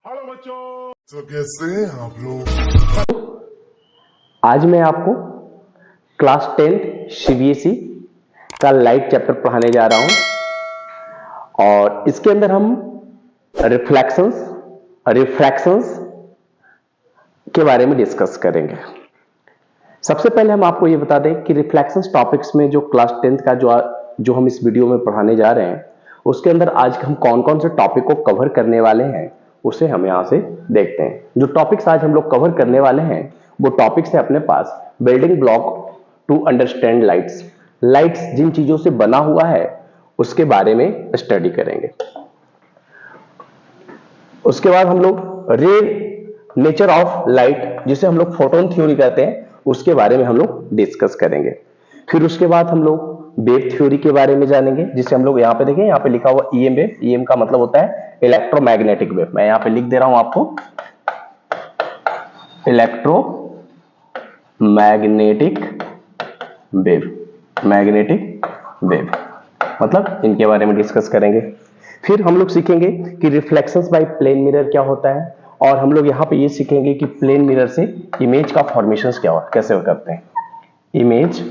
Hello बच्चों। तो कैसे हैं आप लोग। आज मैं आपको क्लास 10 सीबीएसई का लाइट चैप्टर पढ़ाने जा रहा हूं और इसके अंदर हम रिफ्लेक्शंस रिफ्रैक्शंस के बारे में डिस्कस करेंगे। सबसे पहले हम आपको ये बता दें कि रिफ्लेक्शंस टॉपिक्स में जो क्लास 10 का जो हम इस वीडियो में पढ़ाने जा रहे हैं उसके अंदर आज हम कौन कौन से टॉपिक को कवर करने वाले हैं उसे हम यहां से देखते हैं। जो टॉपिक्स आज हम लोग कवर करने वाले हैं वो टॉपिक्स है अपने पास building block to understand lights. Lights जिन चीजों से बना हुआ है उसके बारे में स्टडी करेंगे। उसके बाद हम लोग रे नेचर ऑफ लाइट जिसे हम लोग फोटोन थ्योरी कहते हैं उसके बारे में हम लोग डिस्कस करेंगे। फिर उसके बाद हम लोग वेव थ्योरी के बारे में जानेंगे जिसे हम लोग यहाँ पे देखें, यहाँ पे लिखा हुआ ईएम वेव। ईएम का मतलब होता है इलेक्ट्रोमैग्नेटिक वेव। मैं यहाँ पे लिख दे रहा हूं आपको इलेक्ट्रोमैग्नेटिक वेव। मैग्नेटिक वेव मतलब इनके बारे में डिस्कस करेंगे। फिर हम लोग सीखेंगे कि रिफ्लेक्शंस बाय प्लेन मिरर क्या होता है और हम लोग यहाँ पे ये सीखेंगे कि प्लेन मिरर से इमेज का फॉर्मेशंस क्या होता है, कैसे करते हैं image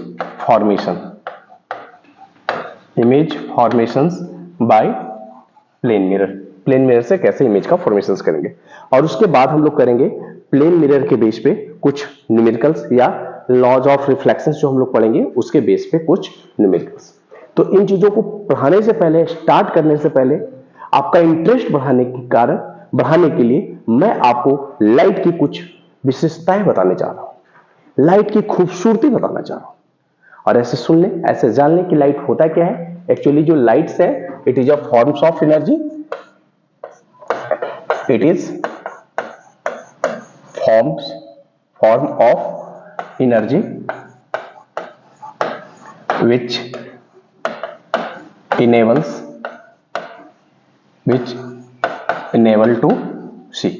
formations by plane mirror. Plane mirror से कैसे इमेज का फॉर्मेशंस करेंगे और उसके बाद हम लोग करेंगे प्लेन मिरर के बेस पे कुछ न्यूमेरिकल्स या लॉज ऑफ रिफ्लेक्शंस जो हम लोग पढ़ेंगे उसके बेस पे कुछ न्यूमेरिकल्स। तो इन चीजों को पढ़ाने से पहले, स्टार्ट करने से पहले आपका इंटरेस्ट बढ़ाने के लिए मैं आपको लाइट की कुछ विशेषताएं बताने जा रहा हूं, लाइट की खूबसूरती बताना चाह रहा हूं। और ऐसे सुन ले, ऐसे जान ले कि लाइट होता क्या है। एक्चुअली जो लाइट्स है it is a forms of energy, it is form of energy which enable to see।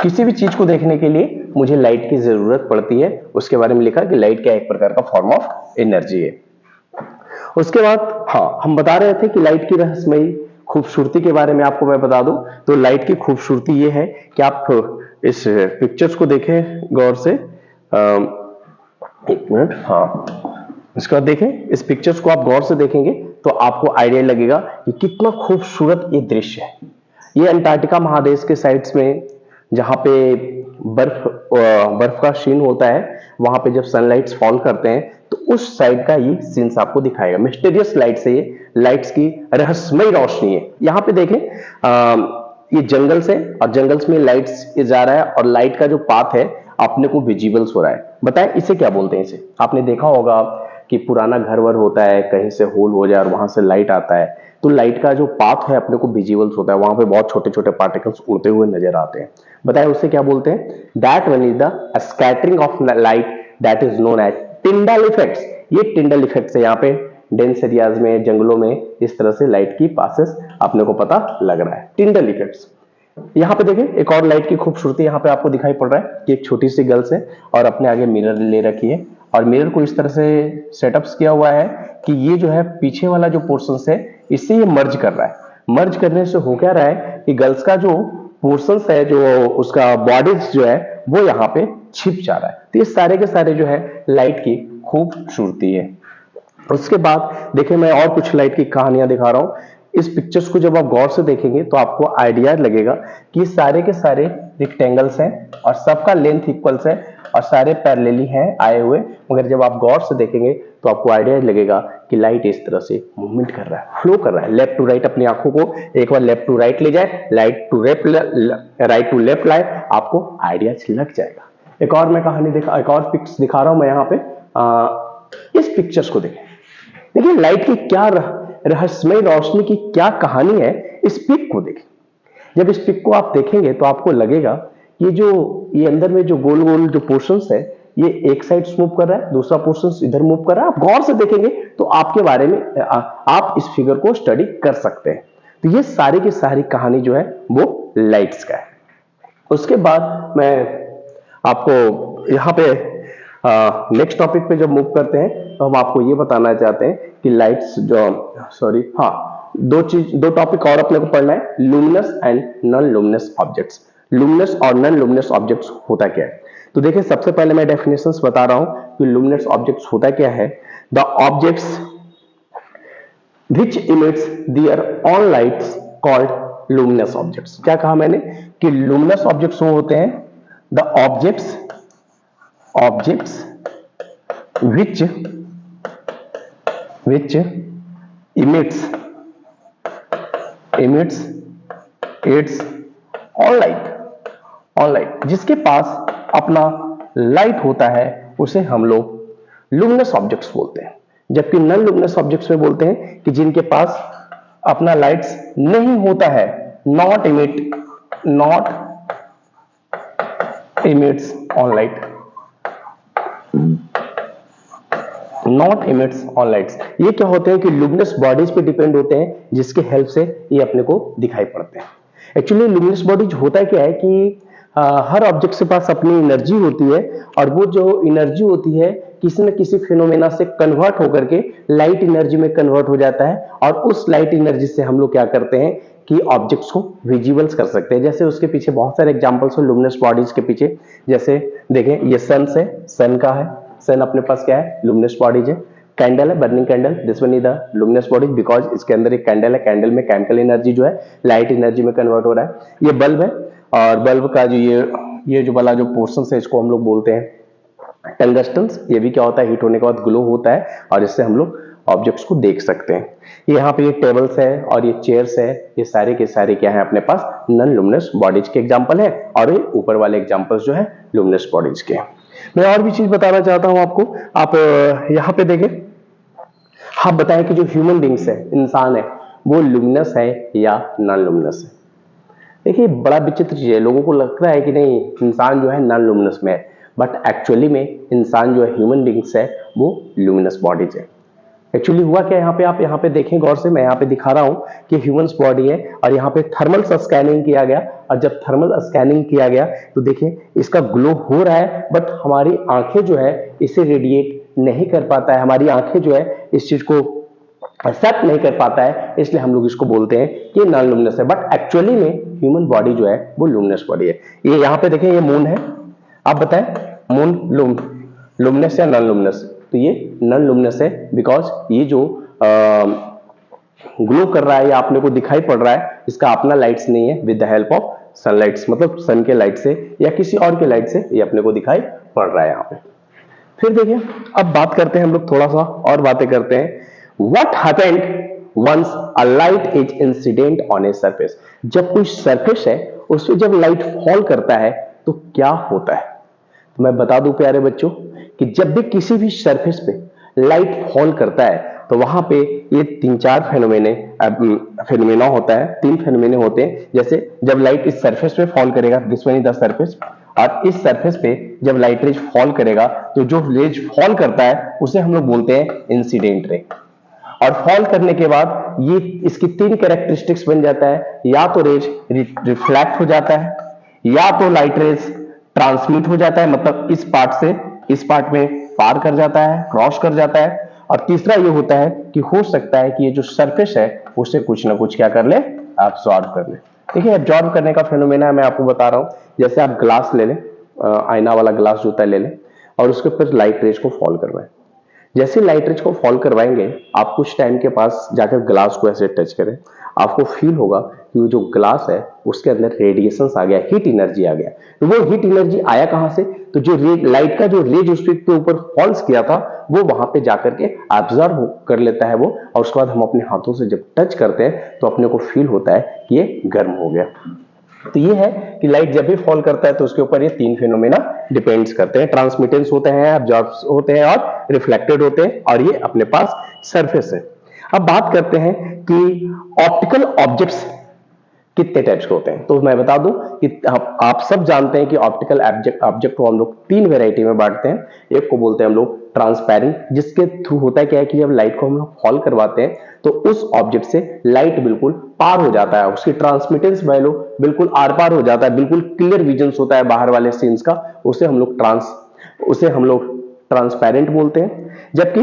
किसी भी चीज को देखने के लिए मुझे लाइट की जरूरत पड़ती है। उसके बारे में लिखा कि लाइट क्या एक प्रकार का फॉर्म ऑफ एनर्जी है। उसके बाद हम बता रहे थे कि लाइट की रहस्यमयी खूबसूरती के बारे में आपको मैं बता दूं तो लाइट की खूबसूरती ये है कि आप इस पिक्चर्स को देखें गौर से। एक मिनट, इसके बाद देखें इस पिक्चर्स को आप गौर से देखेंगे तो आपको आइडिया लगेगा कि कितना खूबसूरत ये दृश्य है। ये अंटार्कटिका महादेश के साइड्स में जहां पे बर्फ का शीन होता है, वहां पे जब सनलाइट्स फॉल करते हैं तो उस साइड का ये सीन्स आपको दिखाएगा। मिस्टीरियस लाइट से ये लाइट्स की रहस्यमयी रोशनी है। यहाँ पे देखें ये जंगल्स है और जंगल्स में लाइट्स जा रहा है और लाइट का जो पाथ है अपने को विजिबल्स हो रहा है। बताएं इसे क्या बोलते हैं। इसे आपने देखा होगा कि पुराना घर वर होता है, कहीं से होल हो जाए और वहां से लाइट आता है तो लाइट का जो पाथ है अपने को विजिबल्स होता है, वहां पे बहुत छोटे छोटे पार्टिकल्स उड़ते हुए नजर आते हैं। बताएं उसे क्या बोलते हैं। That one is the scattering of light that is known as Tyndall effects. ये टिंडल इफेक्ट्स है। यहाँ पे डेंस एरियाज में, जंगलों में इस तरह से लाइट की पासेस अपने को पता लग रहा है, टिंडल इफेक्ट्स। यहाँ पे देखें एक और लाइट की खूबसूरती यहाँ पे आपको दिखाई पड़ रहा है कि एक छोटी सी गर्ल्स है और अपने आगे मिरर ले रखी है और मिरर को इस तरह से सेटअप्स किया हुआ है कि ये जो है पीछे वाला जो पोर्शन है इससे ये मर्ज कर रहा है। मर्ज करने से हो क्या रहा है कि गर्ल्स का जो पोर्शन है, जो उसका बॉडीज जो है वो यहाँ पे छिप जा रहा है। तो ये सारे के सारे जो है लाइट की खूबसूरती है। उसके बाद देखिए मैं और कुछ लाइट की कहानियां दिखा रहा हूं। इस पिक्चर्स को जब आप गौर से देखेंगे तो आपको आइडिया लगेगा कि सारे के सारे रेक्टेंगल्स हैं और सबका लेंथ इक्वल्स है और सारे पैरेलली हैं आए हुए, मगर जब आप गौर से देखेंगे तो आपको आइडिया लगेगा कि लाइट इस तरह से मूवमेंट कर रहा है, फ्लो कर रहा है। लेफ्ट टू राइट अपनी आंखों को एक बार लेफ्ट टू राइट ले जाए, राइट टू लेफ्ट लाए, आपको आइडिया लग जाएगा। एक और मैं कहानी एक और पिक्स दिखा रहा हूं मैं यहाँ पे। इस पिक्चर्स को देखें, देखिए लाइट की क्या रहस्यमय रोशनी की क्या कहानी है। इस पिक को देखें। जब इस पिक को आप देखेंगे तो आपको लगेगा ये अंदर में जो गोल गोल जो पोर्शंस है ये एक साइड मूव कर रहा है, दूसरा पोर्शन इधर मूव कर रहा है। आप गौर से देखेंगे तो आपके बारे में आप इस फिगर को स्टडी कर सकते हैं। तो ये सारी की सारी कहानी जो है वो लाइट्स का है। उसके बाद मैं आपको यहाँ पे नेक्स्ट टॉपिक पे जब मूव करते हैं तो हम आपको ये बताना चाहते हैं कि लाइट्स जो दो टॉपिक और अपने को पढ़ना है, luminous and non luminous objects. Luminous और नॉन लुमिनस ऑब्जेक्ट्स होता क्या है? तो देखिए, सबसे पहले मैं डेफिनेशंस बता रहा हूं कि लुमिनस ऑब्जेक्ट्स होता क्या है। The objects which emits their own lights called luminous objects. क्या कहा मैंने कि लुमिनस ऑब्जेक्ट्स वो होते हैं the objects which emits its on light, जिसके पास अपना लाइट होता है उसे हम लोग लुमिनस ऑब्जेक्ट्स बोलते हैं। जबकि नॉन लुमिनस ऑब्जेक्ट्स में बोलते हैं कि जिनके पास अपना लाइट्स नहीं होता है, not emits on light, not emits on lights. ये क्या होते हैं कि लुमिनस बॉडीज पे डिपेंड होते हैं, जिसके हेल्प से ये अपने को दिखाई पड़ते हैं। एक्चुअली लुमिनस बॉडीज होता क्या है कि हर ऑब्जेक्ट के पास अपनी एनर्जी होती है, और वो जो एनर्जी होती है किसी न किसी फिनोमेना से कन्वर्ट होकर के लाइट एनर्जी में कन्वर्ट हो जाता है, और उस लाइट एनर्जी से हम लोग क्या करते हैं कि ऑब्जेक्ट्स को विजिबल्स कर सकते हैं। जैसे उसके पीछे बहुत सारे एग्जांपल्स हैं लुमिनस बॉडीज के पीछे। जैसे देखें, ये सन है, सन का है, सन अपने पास क्या है, लुमिनस बॉडीज है। कैंडल है, burning candle, this one is the luminous bodies because इसके अंदर एक कैंडल है, कैंडल में केमिकल एनर्जी जो है लाइट एनर्जी में कन्वर्ट हो रहा है। ये बल्ब है, और बल्ब का जो ये जो वाला जो पोर्शन है इसको हम लोग बोलते हैं टंगस्टन। ये भी क्या होता है, हीट होने के बाद ग्लो होता है, और इससे हम लोग ऑब्जेक्ट्स को देख सकते हैं। यहाँ पे ये टेबल्स है और ये चेयर्स है, ये सारे के सारे क्या है अपने पास नॉन लुमिनस बॉडीज के एग्जांपल है, और ये ऊपर वाले एग्जांपल्स जो है लुमिनस बॉडीज के। मैं और भी चीज बताना चाहता हूं आपको। आप यहाँ पे देखें, आप बताएं कि जो ह्यूमन बींग्स है, इंसान है, वो लुमिनस है या नॉन लुमिनस है। देखिए, बड़ा विचित्र चीज है, लोगों को लगता है कि नहीं इंसान जो है नॉन लुमिनस में है, बट एक्चुअली में इंसान जो है ह्यूमन बींग्स है वो लुमिनस बॉडीज है। एक्चुअली हुआ क्या यहाँ पे, आप यहाँ पे देखें गौर से, मैं यहाँ पे दिखा रहा हूं कि ह्यूमंस बॉडी है, और यहाँ पे थर्मल स्कैनिंग किया गया, और जब थर्मल स्कैनिंग किया गया तो देखिए इसका ग्लो हो रहा है, बट हमारी आंखें जो है इसे रेडिएट नहीं कर पाता है, हमारी आंखें जो है इस चीज को एक्सेप्ट नहीं कर पाता है, इसलिए हम लोग इसको बोलते हैं कि नॉन लुमिनस है। बट एक्चुअली में ह्यूमन बॉडी जो है वो लुमिनस बॉडी है। ये यहाँ पे देखें, ये मून है, आप बताएं मून लुमिनस या नॉन लुमिनस? तो ये नॉन लुमिनस है, बिकॉज ये जो ग्लो कर रहा है या आपने को दिखाई पड़ रहा है, इसका अपना लाइट्स नहीं है, with the help of sunlights, मतलब सन के लाइट से या किसी और के लाइट से ये अपने को दिखाई पड़ रहा है यहाँ पे। फिर देखिए, अब बात करते हैं हम लोग, थोड़ा सा और बातें करते हैं। What happened once a light is incident on a surface. जब कोई सरफेस है उस पर जब लाइट फॉल करता है तो क्या होता है? तो मैं बता दूं प्यारे बच्चों कि जब भी किसी भी सरफेस पे लाइट फॉल करता है तो वहां पे ये तीन चार फेनोमेना होता है, तीन फेनोमेना होते हैं। जैसे जब लाइट इस सरफेस पे फॉल करेगा, this one is the surface, और इस सरफेस पे जब लाइट रेज फॉल करेगा तो जो रेज फॉल करता है उसे हम लोग बोलते हैं इंसिडेंट रे। और फॉल करने के बाद ये इसकी तीन कैरेक्टरिस्टिक्स बन जाता है, या तो रेज रिफ्लेक्ट हो जाता है, या तो लाइट रेज ट्रांसमिट हो जाता है, मतलब इस पार्ट से इस पार्ट में पार कर जाता है, क्रॉस कर जाता है, और तीसरा ये होता है कि हो सकता है कि ये जो सरफेस है उसे कुछ ना कुछ क्या कर ले, एब्सॉर्ब कर ले। देखिए, एब्जॉर्ब करने का फेनोमेना मैं आपको बता रहा हूं। जैसे आप ग्लास ले लें, आईना वाला ग्लास जो होता है ले लें, और उसके ऊपर लाइट रेज को फॉल करवाएं। जैसे लाइट रेज को फॉल करवाएंगे, आप कुछ टाइम के पास जाकर ग्लास को ऐसे टच करें, आपको फील होगा कि वो जो ग्लास है उसके अंदर रेडिएशंस आ गया, हीट एनर्जी आ गया। तो वो हीट एनर्जी आया कहां से? तो जो लाइट का जो रेज उसके ऊपर फॉल्स किया था वो वहां पे जाकर के एब्जॉर्ब कर लेता है वो, और उसके बाद हम अपने हाथों से जब टच करते हैं तो अपने को फील होता है कि ये गर्म हो गया। तो ये है कि लाइट जब भी फॉल करता है तो उसके ऊपर ये तीन फेनोमेना डिपेंड्स करते हैं, ट्रांसमिटेंस होते हैं, एब्जॉर्ब्स होते हैं और रिफ्लेक्टेड होते हैं, और ये अपने पास सरफेस है। अब बात करते हैं कि ऑप्टिकल ऑब्जेक्ट्स कितने टाइप्स के होते हैं। तो मैं बता दूं कि आप सब जानते हैं कि ऑप्टिकल ऑब्जेक्ट को हम लोग तीन वेराइटी में बांटते हैं। एक को बोलते हैं हम लोग ट्रांसपेरेंट, जिसके थ्रू होता है क्या है कि जब लाइट को हम लोग फॉल करवाते हैं तो उस ऑब्जेक्ट से लाइट बिल्कुल पार हो जाता है, उसकी ट्रांसमिटेंस वैल्यू बिल्कुल आर पार हो जाता है, बिल्कुल क्लियर विजन होता है बाहर वाले सीन्स का, उसे हम लोग ट्रांसपेरेंट बोलते हैं। जबकि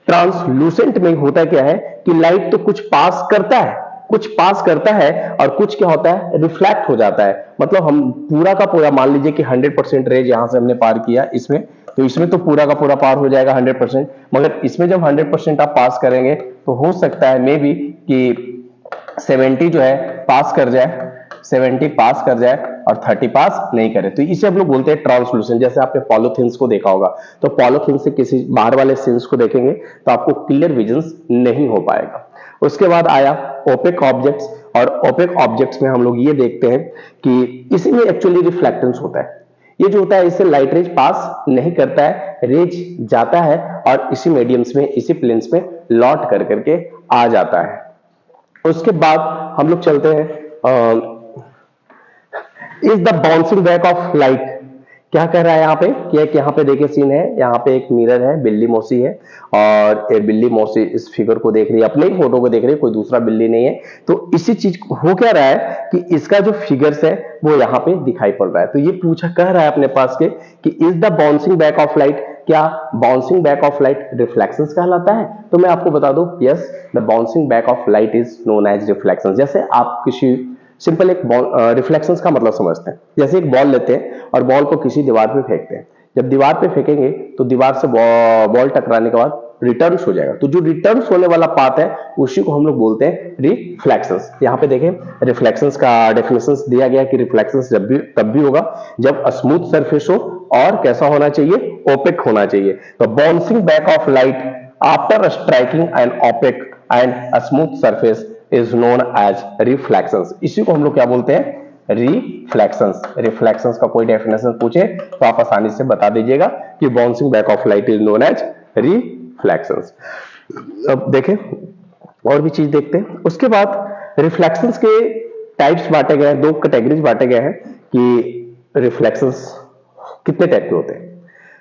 ट्रांसलूसेंट में होता क्या है कि लाइट तो कुछ पास करता है और कुछ क्या होता है, रिफ्लेक्ट हो जाता है। मतलब हम पूरा का पूरा मान लीजिए कि 100% रेज यहां से हमने पार किया इसमें, तो इसमें तो पूरा का पूरा पार हो जाएगा 100%, मगर इसमें जब 100% आप पास करेंगे तो हो सकता है मे बी कि 70 जो है पास कर जाए, 70 पास कर जाए और 30 पास नहीं करे, तो इसे हम लोग बोलते हैं ट्रांसलूसेंट। जैसे आपने पॉलीथिन्स को देखा होगा, तो पॉलीथिन से किसी बाहर वाले सीन्स को देखेंगे तो आपको क्लियर विजन नहीं हो पाएगा। उसके बाद आया ओपेक ऑब्जेक्ट्स, और ओपेक ऑब्जेक्ट्स में हम लोग ये देखते हैं कि इसी में एक्चुअली रिफ्लेक्टेंस होता है। ये जो होता है इससे लाइट रेज पास नहीं करता है, रेज जाता है और इसी मीडियम्स में, इसी प्लेन्स में लौट कर करके आ जाता है। उसके बाद हम लोग चलते हैं is the bouncing back of light. क्या कह रहा है यहाँ पे कि एक यहाँ पे देखिए सीन है, यहाँ पे एक मिरर है, बिल्ली मौसी है और ये बिल्ली मौसी इस फिगर को देख रही है, अपने ही फोटो को देख रही है, कोई दूसरा बिल्ली नहीं है। तो इसी चीज हो क्या रहा है कि इसका जो फिगर्स है वो यहाँ पे दिखाई पड़ रहा है। तो ये पूछा कह रहा है अपने पास के कि is the bouncing back of light, क्या bouncing back of light reflections कहलाता है? तो मैं आपको बता दूं, yes, the bouncing back of light is known as reflection. जैसे आप किसी सिंपल एक बॉल, रिफ्लेक्शंस का मतलब समझते हैं। जैसे एक बॉल लेते हैं और बॉल को किसी दीवार पे फेंकते हैं, जब दीवार पे फेंकेंगे तो दीवार से बॉल टकराने के बाद रिटर्न्स हो जाएगा, तो जो रिटर्न्स होने वाला पाथ है उसी को हम लोग बोलते हैं रिफ्लेक्शंस। यहाँ पे देखें रिफ्लेक्शंस का डेफिनेशन दिया गया कि रिफ्लेक्शंस जब भी तब भी होगा जब स्मूथ सरफेस हो और कैसा होना चाहिए, ओपेक होना चाहिए। तो bouncing back of light after striking an opaque and smooth surface is known as reflections. इसी को हम लोग क्या बोलते हैं, रिफ्लेक्शंस। रिफ्लेक्शंस का कोई डेफिनेशन पूछे तो आप आसानी से बता दीजिएगा कि bouncing back of light is known as reflections. अब देखें और भी चीज देखते हैं। उसके बाद रिफ्लेक्शंस के टाइप्स बांटे गए हैं, दो कैटेगरीज बांटे गए हैं कि रिफ्लेक्शंस कितने टाइप के होते हैं।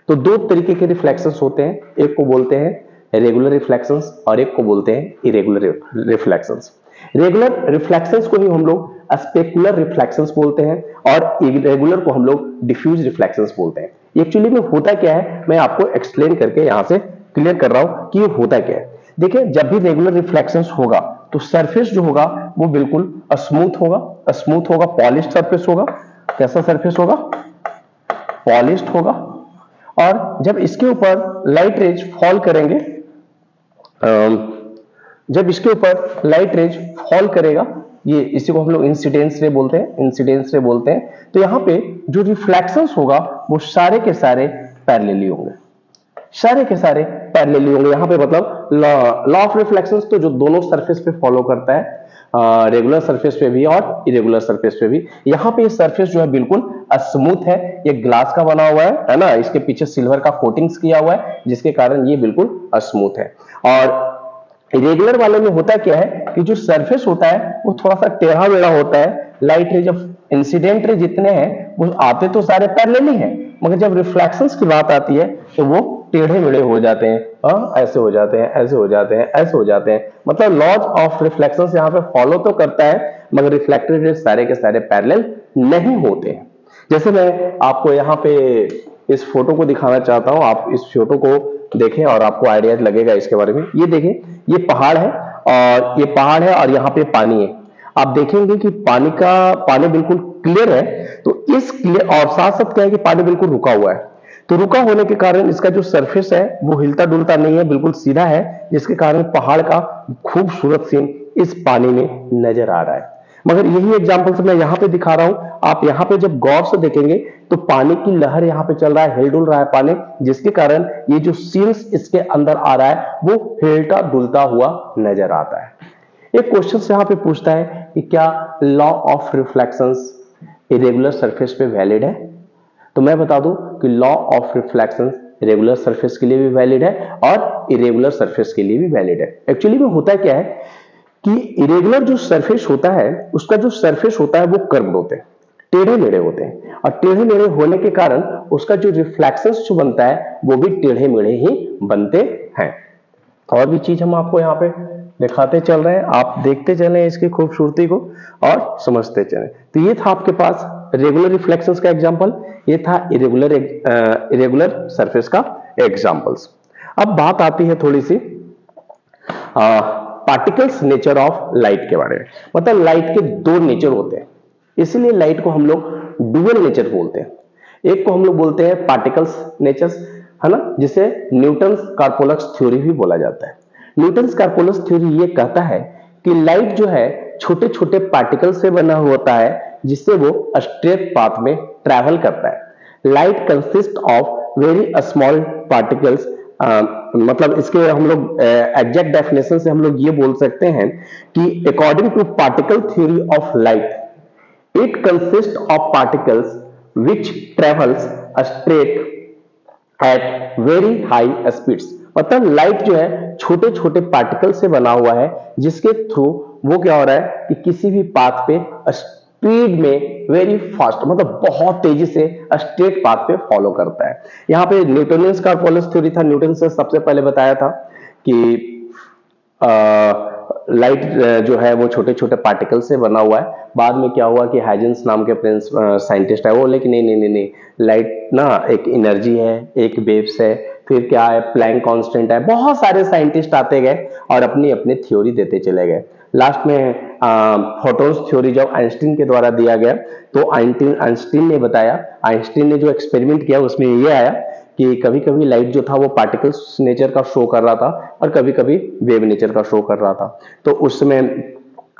तो दो तरीके के रिफ्लेक्शंस होते हैं, एक को बोलते हैं रेगुलर रिफ्लेक्शंस और एक को बोलते हैं इरेगुलर रिफ्लेक्शंस। रेगुलर रिफ्लेक्शंस को ही हम लोग स्पेकुलर रिफ्लेक्शंस बोलते हैं और इरेगुलर को हम लोग डिफ्यूज रिफ्लेक्शंस बोलते हैं। एक्चुअली में होता क्या है मैं आपको एक्सप्लेन करके यहां से क्लियर कर रहा हूं कि ये होता क्या है। देखिए जब भी रेगुलर रिफ्लेक्शंस होगा तो सरफेस जो होगा वो बिल्कुल स्मूथ होगा, पॉलिश्ड सरफेस होगा। कैसा सरफेस होगा, पॉलिश्ड होगा। और जब इसके ऊपर लाइट रेज फॉल करेंगे, जब इसके ऊपर लाइट रेज फॉल करेगा, ये इसी को हम लोग इंसिडेंस रे बोलते हैं, तो यहाँ पे जो रिफ्लेक्शंस होगा वो सारे के सारे पैरेलली होंगे, यहाँ पे मतलब लॉ ऑफ रिफ्लेक्शंस तो जो दोनों सरफेस पे फॉलो करता है, रेगुलर सरफेस पे भी और इरेगुलर सरफेस पे भी। यहाँ पे ये सरफेस जो है बिल्कुल स्मूथ है, ये ग्लास का बना हुआ है ना, इसके पीछे सिल्वर का कोटिंग्स किया हुआ है जिसके कारण ये बिल्कुल स्मूथ है। और इरेगुलर वाले में होता क्या है कि जो सरफेस होता है वो थोड़ा सा टेढ़ा मेढ़ा होता है। लाइट रे जब इंसिडेंट रे जितने हैं वो आते तो सारे पैरेलल ही हैं, मगर जब रिफ्लेक्शंस की बात आती है तो वो टेढ़े मेढ़े हो जाते हैं, ऐसे हो जाते हैं। मतलब लॉज ऑफ रिफ्लेक्शंस यहाँ पे फॉलो तो करता है मगर रिफ्लेक्टेड रेज सारे के सारे पैरेलल नहीं होते हैं। जैसे मैं आपको यहाँ पे इस फोटो को दिखाना चाहता हूं, आप इस फोटो को देखें और आपको आइडिया लगेगा इसके बारे में। ये देखें, ये पहाड़ है और यहाँ पे पानी है। आप देखेंगे कि पानी बिल्कुल क्लियर है, तो इस क्लियर और साथ साथ क्या है कि पानी बिल्कुल रुका हुआ है, तो रुका होने के कारण इसका जो सरफेस है वो हिलता डुलता नहीं है, बिल्कुल सीधा है, जिसके कारण पहाड़ का खूबसूरत सीन इस पानी में नजर आ रहा है। मगर यही एग्जांपल से मैं यहाँ पे दिखा रहा हूं, आप यहाँ पे जब गौर से देखेंगे तो पानी की लहर यहाँ पे चल रहा है, हिल डुल रहा है पानी, जिसके कारण ये जो सीन्स इसके अंदर आ रहा है वो हिलता डुलता हुआ नजर आता है। एक क्वेश्चन यहाँ पे पूछता है कि क्या law of reflections irregular surface पे वैलिड है? तो मैं बता दूं कि law of reflections regular surface के लिए भी वैलिड है और इरेगुलर सरफेस के लिए भी वैलिड है। एक्चुअली में होता क्या है कि इरेगुलर जो सरफेस होता है उसका जो सरफेस होता है वो कर्व्ड होते हैं, टेढ़े मेढ़े होते हैं, और टेढ़े मेढ़े होने के कारण उसका जो रिफ्लेक्शंस जो बनता है वो भी टेढ़े मेढ़े ही बनते हैं। और भी चीज हम आपको यहाँ पे दिखाते चल रहे हैं, आप देखते चलें इसकी खूबसूरती को और समझते चलें। तो ये था आपके पास रेगुलर रिफ्लेक्शंस का एग्जांपल, ये था इरेगुलर सरफेस का एग्जांपल्स। अब बात आती है थोड़ी सी पार्टिकल्स नेचर ऑफ लाइट के बारे में। मतलब लाइट के दो नेचर होते हैं, इसलिए लाइट को हम लोग डुअल नेचर बोलते हैं। एक को हम लोग बोलते हैं पार्टिकल्स नेचर्स, है ना, जिसे न्यूटन्स कार्पोलक्स थ्योरी भी बोला जाता है। न्यूटन्स कार्पोलक्स थ्योरी ये कहता है कि लाइट जो है छोटे छोटे पार्टिकल से बना होता है, जिससे वो स्ट्रेट पाथ में ट्रैवल करता है। Light consist of very small particles, मतलब इसके हम लोग एग्जैक्ट डेफिनेशन से हम लोग ये बोल सकते हैं कि according to particle theory of light, it consists of particles which travels straight at very high speeds। मतलब लाइट जो है छोटे छोटे पार्टिकल से बना हुआ है, जिसके थ्रू वो क्या हो रहा है कि किसी भी पाथ पे स्पीड में वेरी फास्ट, मतलब बहुत तेजी से स्ट्रेट पाथ पे फॉलो करता है। यहाँ पे न्यूटनियंस कार्पोलस थ्योरी था, न्यूटन से सबसे पहले बताया था कि लाइट जो है वो छोटे छोटे पार्टिकल से बना हुआ है। बाद में क्या हुआ कि हाइजेंस नाम के साइंटिस्ट है, वो बोले कि नहीं, लाइट ना एक एनर्जी है, एक वेव्स है, फिर क्या है प्लैंक कांस्टेंट है। बहुत सारे साइंटिस्ट आते गए और अपनी अपनी थ्योरी देते चले गए। लास्ट में फोटॉन्स थ्योरी जब आइंस्टीन के द्वारा दिया गया, तो आइंस्टीन ने बताया, आइंस्टीन ने जो एक्सपेरिमेंट किया उसमें ये आया कि कभी कभी लाइट जो था वो पार्टिकल्स नेचर का शो कर रहा था और कभी कभी वेव नेचर का शो कर रहा था। तो उस समय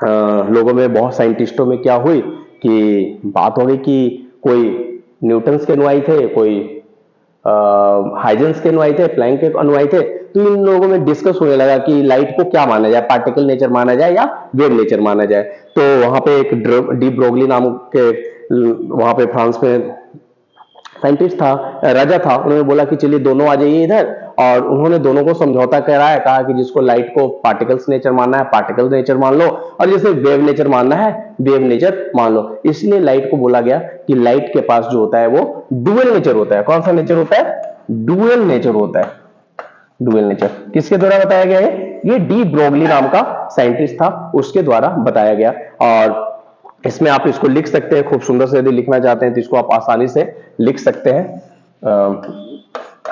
लोगों में, बहुत साइंटिस्टों में क्या हुई कि बात हो गई कि कोई न्यूटन्स के अनुयायी थे, कोई हाइजेंस के अनुयायी थे, प्लैंक के अनुयायी थे। तो इन लोगों में डिस्कस होने लगा कि लाइट को क्या माना जाए, पार्टिकल नेचर माना जाए या वेव नेचर माना जाए। तो वहां पे एक डी ब्रोगली नाम के वहां पे फ्रांस में साइंटिस्ट था, राजा था, उन्होंने बोला कि चलिए दोनों आ जाइए इधर, और उन्होंने दोनों को समझौता कराया, कहा कि जिसको लाइट को पार्टिकल्स नेचर मानना है पार्टिकल नेचर मान लो, और जिसे वेव नेचर मानना है वेव नेचर मान लो। इसलिए लाइट को बोला गया कि लाइट के पास जो होता है वो डुअल नेचर होता है। कौन सा नेचर होता है? डुअल नेचर होता है। डुअल नेचर किसके द्वारा बताया गया है? ये डी ब्रोगली नाम का साइंटिस्ट था, उसके द्वारा बताया गया। और इसमें आप इसको लिख सकते हैं खूब सुंदर से, यदि लिखना चाहते हैं तो इसको आप आसानी से लिख सकते हैं।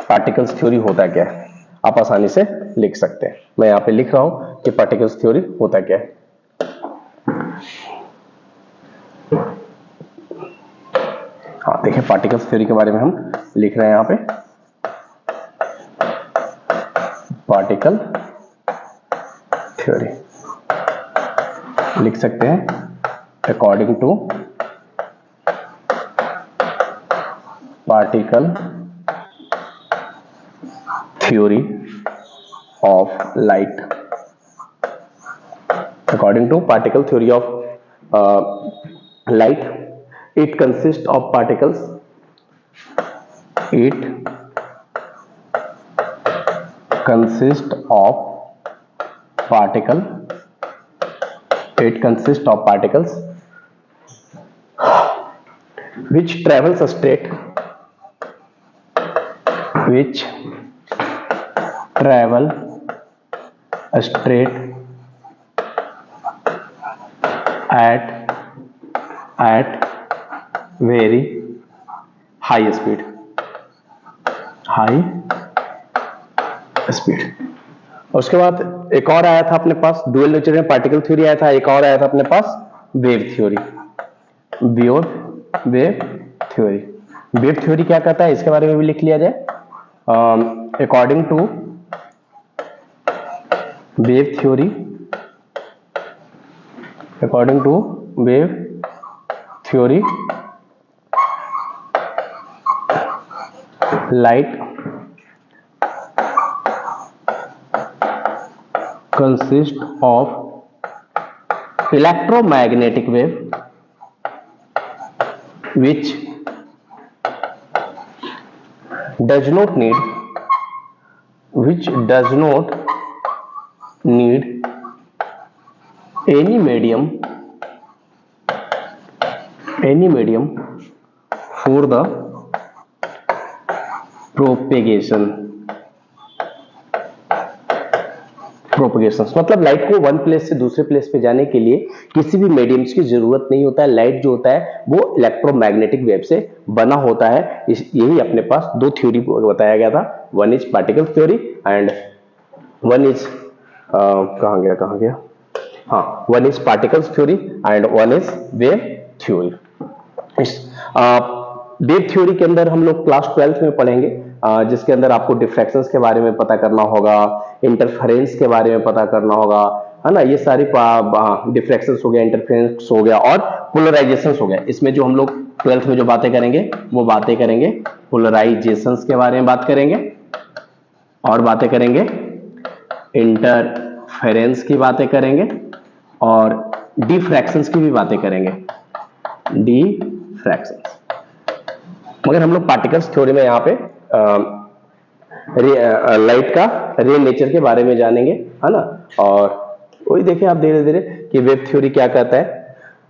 पार्टिकल्स थ्योरी होता क्या है, आप आसानी से लिख सकते हैं। मैं यहाँ पे लिख रहा हूं कि पार्टिकल्स थ्योरी होता क्या है। हाँ देखिए, पार्टिकल्स थ्योरी के बारे में हम लिख रहे हैं यहाँ पे। पार्टिकल थ्योरी लिख सकते हैं according to particle theory of light, according to particle theory of light, it consists of particles, it consists of particle, it consists of particles which travels straight, which travel straight at very high speed, उसके बाद एक और आया था अपने पास, dual nature में particle theory आया था, एक और आया था अपने पास wave theory. Wave theory, wave theory क्या कहता है इसके बारे में भी लिख लिया जाए। According to wave theory, according to wave theory, light consists of electromagnetic wave which does not need any medium for the propagation। मतलब लाइट को वन प्लेस से दूसरे प्लेस पे जाने के लिए किसी भी मीडियम्स की जरूरत नहीं होता है। लाइट जो होता है वो इलेक्ट्रोमैग्नेटिक वेव से बना होता है। यही अपने पास दो थ्योरी बताया गया था, one is particle theory and one is कहाँ गया, हाँ, one is particles theory and one is wave theory. Wave theory के अंदर हम लोग क्लास 12th में पढ़ेंगे, जिसके अंदर आपको डिफ्रैक्शंस के बारे में पता करना होगा, इंटरफेरेंस के बारे में पता करना होगा, है ना, ये सारी डिफ्रैक्शंस हो गया, इंटरफेरेंस हो गया और पोलराइजेशंस हो गया। इसमें जो हम लोग 12th में जो बातें करेंगे वो बातें करेंगे पोलराइजेशंस के बारे में बात करेंगे, और बातें करेंगे इंटरफेरेंस की बातें करेंगे, और डिफ्रैक्शंस की भी बातें करेंगे, डिफ्रैक्शंस। मगर हम लोग पार्टिकल्स थ्योरी में यहाँ पे लाइट का रे नेचर के बारे में जानेंगे, है ना। और वही देखिए आप धीरे धीरे कि वेव थ्योरी क्या कहता है।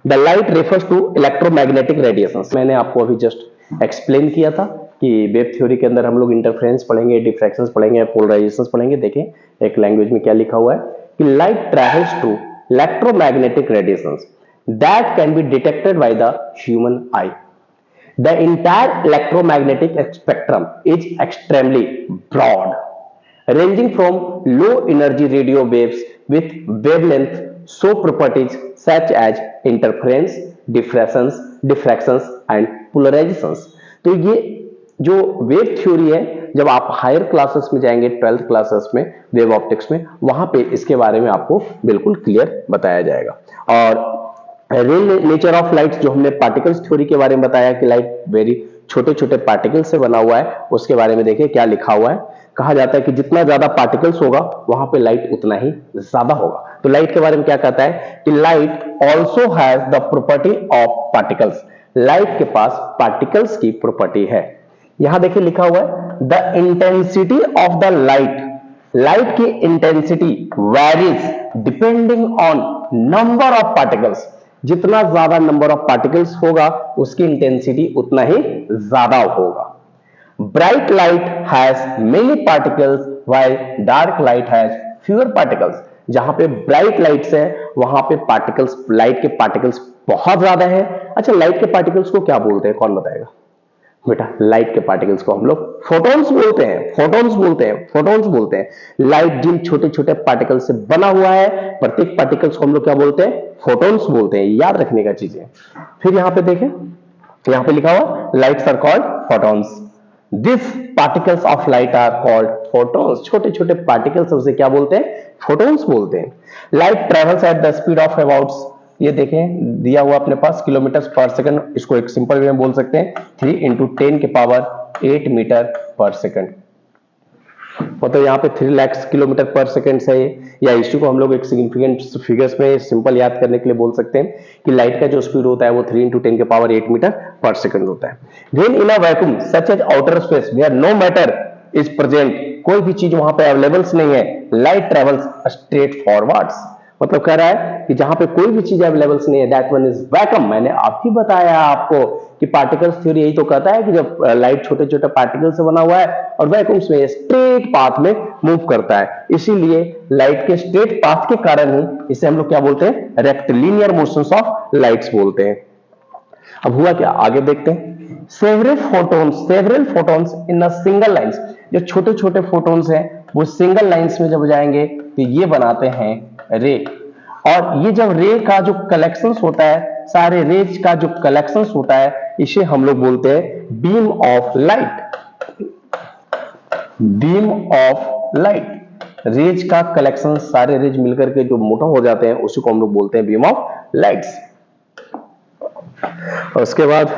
The light refers to electromagnetic radiations. मैंने आपको अभी जस्ट एक्सप्लेन किया था कि वेव थ्योरी के अंदर हम लोग इंटरफेरेंस पढ़ेंगे, डिफ्रैक्शंस पढ़ेंगे, पोलराइजेशंस पढ़ेंगे। देखें एक लैंग्वेज में क्या लिखा हुआ है कि light travels to electromagnetic radiations that can be detected by the human eye. The entire electromagnetic spectrum is extremely broad, ranging from low energy radio waves with wavelength show properties such as interference, diffractions and polarizations। तो ये जो wave theory है, जब आप higher classes में जाएंगे 12th classes में wave optics में, वहां पे इसके बारे में आपको बिल्कुल क्लियर बताया जाएगा। और रे नेचर ऑफ लाइट जो हमने पार्टिकल्स थ्योरी के बारे में बताया कि लाइट वेरी छोटे छोटे पार्टिकल से बना हुआ है, उसके बारे में देखिए क्या लिखा हुआ है। कहा जाता है कि जितना ज्यादा पार्टिकल्स होगा वहां पे लाइट उतना ही ज्यादा होगा। तो लाइट के बारे में क्या कहता है कि light also has the property of particles. Light के पास पार्टिकल्स की प्रॉपर्टी है। यहां देखिए लिखा हुआ है the intensity of the light. Light की intensity varies depending on number of particles. जितना ज्यादा नंबर ऑफ पार्टिकल्स होगा उसकी इंटेंसिटी उतना ही ज्यादा होगा। Bright light has many particles while dark light has fewer particles. जहां पे ब्राइट लाइट्स है वहां पे पार्टिकल्स, लाइट के पार्टिकल्स बहुत ज्यादा है। अच्छा, लाइट के पार्टिकल्स को क्या बोलते हैं, कौन बताएगा बेटा? लाइट के पार्टिकल्स को हम लोग फोटॉन्स बोलते हैं, फोटॉन्स बोलते हैं, फोटॉन्स बोलते हैं। लाइट जिन छोटे छोटे पार्टिकल से बना हुआ है, प्रत्येक पार्टिकल्स को हम लोग क्या बोलते हैं? फोटॉन्स बोलते हैं। याद रखने का चीज है। फिर यहां पे देखें, यहां पे लिखा हुआ lights are called photons. This particles of light are called photons. छोटे छोटे पार्टिकल्स उसे क्या बोलते हैं? फोटॉन्स बोलते हैं। Light travels at the speed of about, ये देखें दिया हुआ अपने पास किलोमीटर पर सेकंड। इसको एक सिंपल वे में बोल सकते हैं 3 × 10 के पावर 8 मीटर पर सेकंड। मतलब यहाँ पे 3 लाख किलोमीटर पर सेकंड से, या इसी को हम लोग एक सिग्निफिकेंट फिगर्स में सिंपल याद करने के लिए बोल सकते हैं कि लाइट का जो स्पीड होता है वो 3 × 10 के पावर 8 मीटर पर सेकंड होता है। When in a vacuum such as outer space where no matter is present, कोई भी चीज वहां पे अवेलेबल नहीं है, लाइट ट्रेवल्स स्ट्रेट फॉरवर्ड्स। मतलब कह रहा है कि जहां पे कोई भी चीज अवेलेबल नहीं है, दैट वन इज वैक्यूम। मैंने अभी बताया आपको कि पार्टिकल्स थ्योरी यही तो कहता है कि जब लाइट छोटे छोटे पार्टिकल से बना हुआ है और वैक्यूम्स में स्ट्रेट पाथ में मूव करता है, इसीलिए लाइट के स्ट्रेट पाथ के कारण ही इसे हम लोग क्या बोलते हैं? रेक्टिलिनियर मोशंस ऑफ लाइट्स बोलते हैं। अब हुआ क्या, आगे देखते हैं। Several photons in a single lines. जो छोटे छोटे फोटॉन्स हैं वो सिंगल लाइंस में जब जाएंगे तो ये बनाते हैं रे। और ये जब रे का जो कलेक्शन होता है, सारे रेज का जो कलेक्शन होता है, इसे हम लोग बोलते हैं beam of light. Beam of light, rays का कलेक्शन, सारे रेज मिलकर के जो मोटा हो जाते हैं उसी को हम लोग बोलते हैं बीम ऑफ लाइट्स। उसके बाद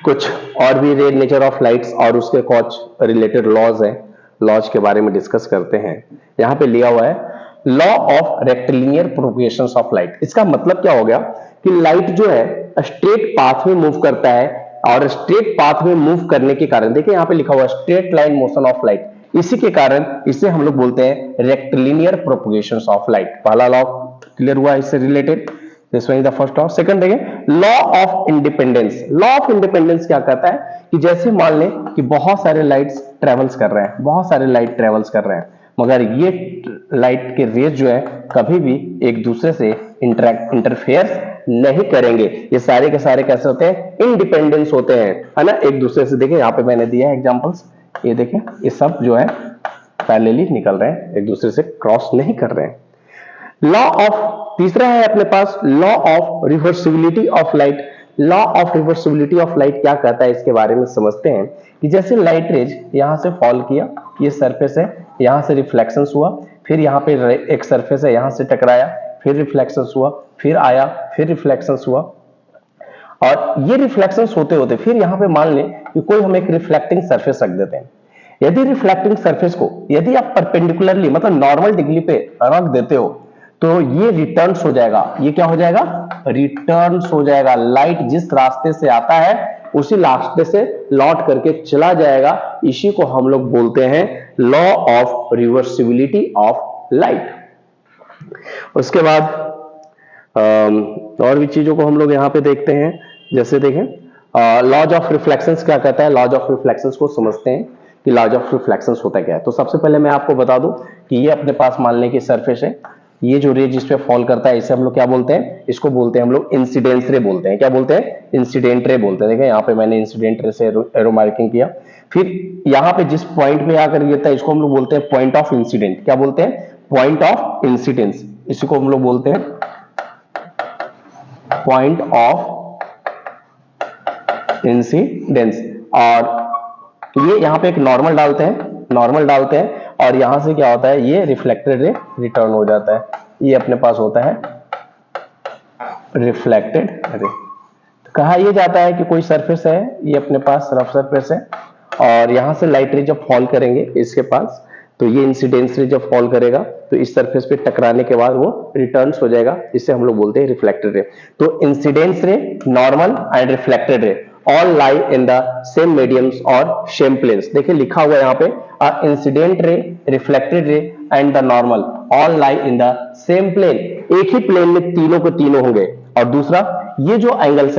कुछ और भी रे नेचर ऑफ लाइट्स और उसके कुछ रिलेटेड लॉज हैं, लॉज के बारे में डिस्कस करते हैं। यहां पे लिया हुआ है law of rectilinear propagation of light. इसका मतलब क्या हो गया कि लाइट जो है स्ट्रेट पाथ में मूव करता है, और स्ट्रेट पाथ में मूव करने के कारण, देखिए यहां पे लिखा हुआ है straight line motion of light, इसी के कारण इसे हम लोग बोलते हैं रेक्टिलिनियर प्रोपगेशन ऑफ लाइट। पहला लॉ क्लियर हुआ इससे related, this one is the first law. Second देखिए law of independence. Law of independence क्या कहता है कि जैसे मान लें कि बहुत सारे लाइट्स ट्रेवल्स कर रहे हैं, बहुत सारे लाइट ट्रेवल्स कर रहे हैं, मगर ये लाइट के रेज जो है कभी भी एक दूसरे से इंटरफेयर नहीं करेंगे। ये सारे के सारे कैसे होते हैं? इंडिपेंडेंस होते हैं, है ना, एक दूसरे से। देखिए यहाँ पे मैंने दिया है एग्जांपल्स, ये देखें, ये सब जो है पैरेलली निकल रहे हैं, एक दूसरे से क्रॉस नहीं कर रहे हैं। लॉ ऑफ, तीसरा है अपने पास law of reversibility of light. Law of reversibility of light क्या कहता है, इसके बारे में समझते हैं कि जैसे लाइट रेज यहां से फॉल किया, ये सरफेस है, यहां से रिफ्लेक्शंस हुआ, फिर यहां पे एक सरफेस है, यहां से टकराया, फिर रिफ्लेक्शंस हुआ, फिर आया, फिर रिफ्लेक्शंस हुआ, और ये रिफ्लेक्शंस होते होते फिर यहां पे मान लें कि कोई हम एक रिफ्लेक्टिंग सरफेस रख देते हैं। यदि रिफ्लेक्टिंग सरफेस को यदि आप परपेंडिकुलरली मतलब नॉर्मल डिग्री पे रख देते हो तो ये रिटर्न्स हो जाएगा। ये क्या हो जाएगा, रिटर्न्स हो जाएगा। लाइट जिस रास्ते से आता है उसी रास्ते से लौट करके चला जाएगा। इसी को हम लोग बोलते हैं law of reversibility of light. उसके बाद और भी चीजों को हम लोग यहां पे देखते हैं। जैसे देखें लॉज ऑफ रिफ्लेक्शंस क्या कहता है, लॉज ऑफ रिफ्लेक्शंस को समझते हैं कि लॉज ऑफ रिफ्लेक्शंस होता क्या है। तो सबसे पहले मैं आपको बता दूं कि ये अपने पास मान लें कि सरफेस है, ये जो रे जिस पे फॉल करता है इसे हम लोग क्या बोलते हैं, इसको बोलते हैं हम लोग इंसिडेंस रे बोलते हैं। क्या बोलते हैं, इंसिडेंट रे बोलते हैं। देखिए यहाँ पे मैंने इंसिडेंट रे से एरो मार्किंग किया। फिर यहाँ पे जिस पॉइंट पे आकर गिरता है इसको हम लोग बोलते हैं पॉइंट ऑफ इंसिडेंट। क्या बोलते हैं, पॉइंट ऑफ इंसिडेंस। इसको हम लोग बोलते हैं पॉइंट ऑफ इंसिडेंस। और ये यहाँ पे एक नॉर्मल डालते हैं और यहां से क्या होता है, ये रिफ्लेक्टेड रे रिटर्न हो जाता है। ये अपने पास होता है रिफ्लेक्टेड रे। कहा यह जाता है कि कोई सरफेस है, ये अपने पास रफ सरफेस है, और यहां से लाइट रे जब फॉल करेंगे इसके पास, तो ये इंसिडेंस रे जब फॉल करेगा तो इस सरफेस पे टकराने के बाद वो रिटर्न्स हो जाएगा। इसे हम लोग बोलते हैं रिफ्लेक्टेड रे। तो इंसिडेंस रे, normal and reflected ray all lie in the same mediums or same planes। देखिए लिखा हुआ है यहाँ पे incident ray, reflected ray and the normal all lie in the same plane। एक ही प्लेन में तीनों के तीनों होंगे। और दूसरा, ये जो एंगल्स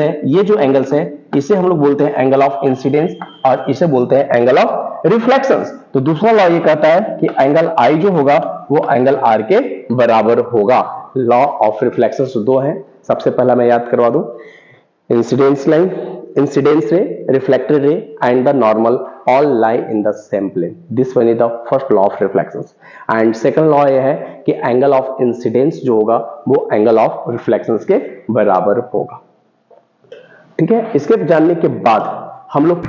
है इसे हम लोग बोलते हैं एंगल ऑफ इंसिडेंस और इसे बोलते हैं एंगल ऑफ रिफ्लेक्शंस। तो दूसरा लॉ ये कहता है कि एंगल आई जो होगा वो एंगल आर के बराबर होगा। लॉ ऑफ रिफ्लेक्शंस दो है। सबसे पहला मैं याद करवा दूं, incidence line, incidence ray, reflected ray and the normal all lie in the same plane। This one is the first law of reflections। and second law यह है कि angle of incidence जो होगा वो angle of reflections के बराबर होगा। ठीक है, इसके जानने के बाद हम लोग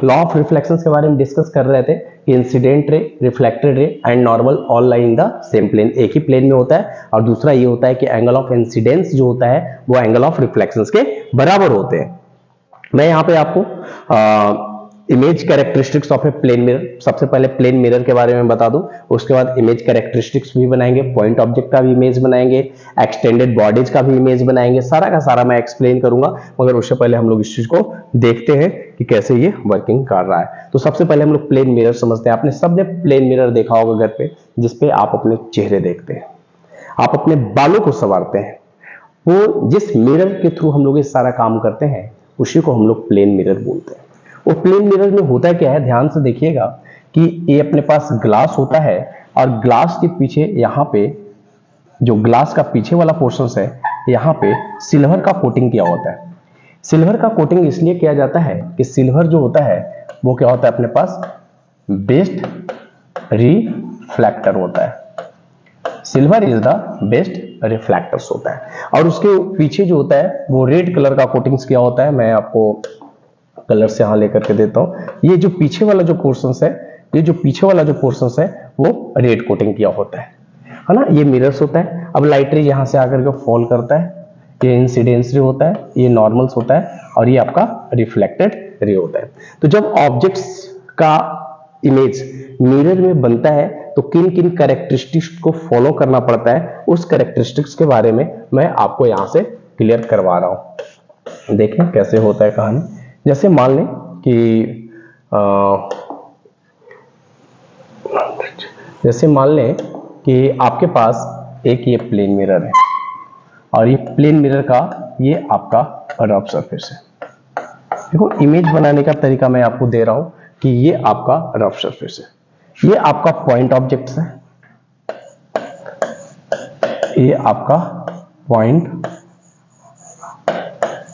लॉ ऑफ रिफ्लेक्शंस के बारे में डिस्कस कर रहे थे कि incident ray, reflected ray and normal all lie in the same plane. एक ही प्लेन में होता है। और दूसरा ये होता है कि एंगल ऑफ इंसिडेंस जो होता है वो एंगल ऑफ रिफ्लेक्शंस के बराबर होते हैं। मैं यहाँ पे आपको image characteristics of a plane mirror, सबसे पहले प्लेन मिरर के बारे में बता दूं, उसके बाद इमेज कैरेक्टरिस्टिक्स भी बनाएंगे, पॉइंट ऑब्जेक्ट का भी इमेज बनाएंगे, एक्सटेंडेड बॉडीज का भी इमेज बनाएंगे। सारा का सारा मैं एक्सप्लेन करूंगा, मगर उससे पहले हम लोग इस चीज को देखते हैं कि कैसे ये वर्किंग कर रहा है। तो सबसे पहले हम लोग प्लेन मिरर समझते हैं। आपने सबने प्लेन मिरर देखा होगा घर पे, जिसपे आप अपने चेहरे देखते हैं, आप अपने बालों को संवारते हैं। वो जिस मिरर के थ्रू हम लोग ये सारा काम करते हैं उसी को हम लोग प्लेन मिरर बोलते हैं। वो प्लेन मिरर में होता क्या है, ध्यान से देखिएगा कि ये अपने पास ग्लास होता है और ग्लास के पीछे यहाँ पे जो ग्लास का पीछे वाला पोर्शन है यहाँ पे सिल्वर का कोटिंग किया होता है। सिल्वर का कोटिंग इसलिए किया जाता है कि सिल्वर जो होता है वो क्या होता है, अपने पास बेस्ट रिफ्लेक्टर होता है। Silver is the best reflectors होता है। और उसके पीछे जो होता है वो रेड कलर का कोटिंग्स किया होता है। मैं आपको कलर से यहां लेकर के देता हूं। ये जो पीछे वाला जो पोर्शंस है वो रेड कोटिंग किया होता है ना। ये मिरर्स होता है। अब लाइट रे यहां से आकर के फॉल करता है, ये इंसिडेंस रे होता है, ये नॉर्मल्स होता है और ये आपका रिफ्लेक्टेड रे होता है। तो जब ऑब्जेक्ट्स का इमेज मिरर में बनता है तो किन किन कैरेक्टरिस्टिक्स को फॉलो करना पड़ता है, उस कैरेक्टरिस्टिक्स के बारे में मैं आपको यहां से क्लियर करवा रहा हूं। देखें कैसे होता है कहानी। जैसे मान लें कि आपके पास एक ये प्लेन मिरर है और ये प्लेन मिरर का ये आपका रफ सरफेस है। देखो इमेज बनाने का तरीका मैं आपको दे रहा हूं कि ये आपका रफ सरफेस है, ये आपका पॉइंट ऑब्जेक्ट है, ये आपका पॉइंट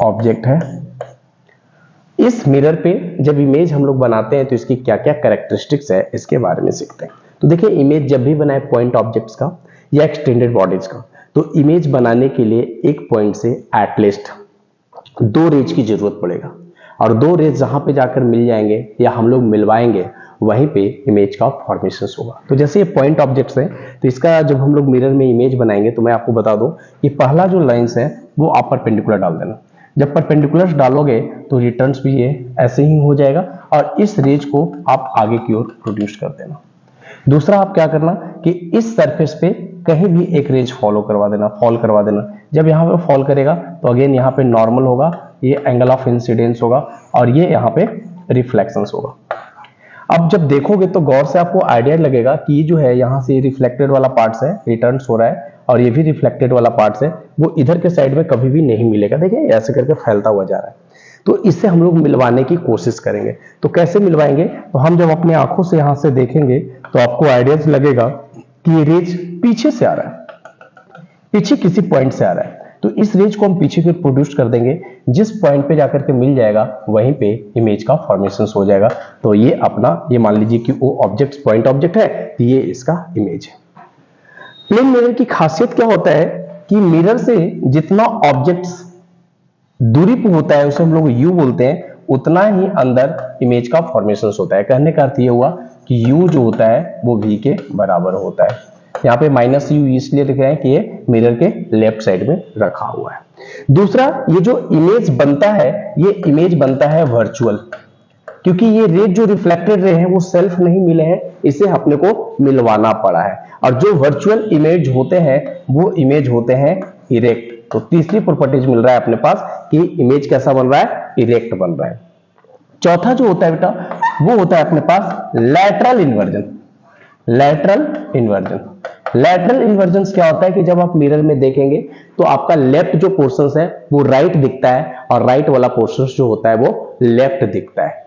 ऑब्जेक्ट है, इस मिरर पे जब इमेज हम लोग बनाते हैं तो इसकी क्या क्या कैरेक्टरिस्टिक्स है इसके बारे में सीखते हैं। तो देखिए, इमेज जब भी बनाए पॉइंट ऑब्जेक्ट्स का या एक्सटेंडेड बॉडीज का, तो इमेज बनाने के लिए एक पॉइंट से एटलीस्ट 2 रेज की जरूरत पड़ेगा, और 2 रेज जहां पे जाकर मिल जाएंगे या हम लोग मिलवाएंगे वहीं पे इमेज का फॉर्मेशन होगा। तो जैसे ये पॉइंट ऑब्जेक्ट्स हैं, तो इसका जब हम लोग मिरर में इमेज बनाएंगे तो मैं आपको बता दूं कि पहला जो लाइंस है वो आप परपेंडिकुलर डाल देना। जब परपेंडिकुलर डालोगे तो रिटर्न्स भी ये ऐसे ही हो जाएगा, और इस रेज को आप आगे की ओर प्रोड्यूस कर देना। दूसरा आप क्या करना कि इस सरफेस पे कहीं भी एक रेज फॉल करवा देना। जब यहाँ पे फॉल करेगा तो अगेन यहाँ पे नॉर्मल होगा, ये एंगल ऑफ इंसिडेंस होगा, और ये यहाँ पे रिफ्लेक्शंस होगा। अब जब देखोगे तो गौर से आपको आइडिया लगेगा कि ये जो है यहाँ से रिफ्लेक्टेड वाला पार्ट्स है, रिटर्न्स हो रहा है, और ये भी रिफ्लेक्टेड वाला पार्ट्स है, वो इधर के साइड में कभी भी नहीं मिलेगा। देखिए ऐसे करके फैलता हुआ जा रहा है। तो इससे हम लोग मिलवाने की कोशिश करेंगे। तो कैसे मिलवाएंगे? तो हम जब अपने आंखों से यहां से देखेंगे तो आपको आइडिया लगेगा कि ये रेज पीछे से आ रहा है, पीछे किसी पॉइंट से आ रहा है। तो इस रेज को हम पीछे की प्रोड्यूस कर देंगे, जिस पॉइंट पे जाकर के मिल जाएगा वहीं पे इमेज का फॉर्मेशन हो जाएगा। तो ये अपना, ये मान लीजिए कि वो ऑब्जेक्ट पॉइंट ऑब्जेक्ट है, तो ये इसका इमेज है। प्लेन मिरर की खासियत क्या होता है कि मिरर से जितना ऑब्जेक्ट्स दूरी पर होता है उसे हम लोग यू बोलते हैं, उतना ही अंदर इमेज का फॉर्मेशन होता है। कहने का अर्थ ये हुआ कि यू जो होता है वो वी के बराबर होता है। यहाँ पे माइनस यू इसलिए लिख रहे हैं कि ये मिरर के लेफ्ट साइड में रखा हुआ है। दूसरा, ये जो इमेज बनता है, ये इमेज बनता है वर्चुअल, क्योंकि ये रेज जो रिफ्लेक्टेड रे हैं वो सेल्फ नहीं मिले हैं, इसे अपने को मिलवाना पड़ा है। और जो वर्चुअल इमेज होते हैं वो इमेज होते हैं इरेक्ट। तो तीसरी प्रॉपर्टीज मिल रहा है अपने पास कि इमेज कैसा बन रहा है, इरेक्ट बन रहा है। चौथा जो होता है बेटा वो होता है अपने पास लैटरल इन्वर्जन। लैटरल इन्वर्जन क्या होता है कि जब आप मिरर में देखेंगे तो आपका लेफ्ट जो पोर्शन है वो राइट दिखता है, और राइट वाला पोर्शन जो होता है वो लेफ्ट दिखता है।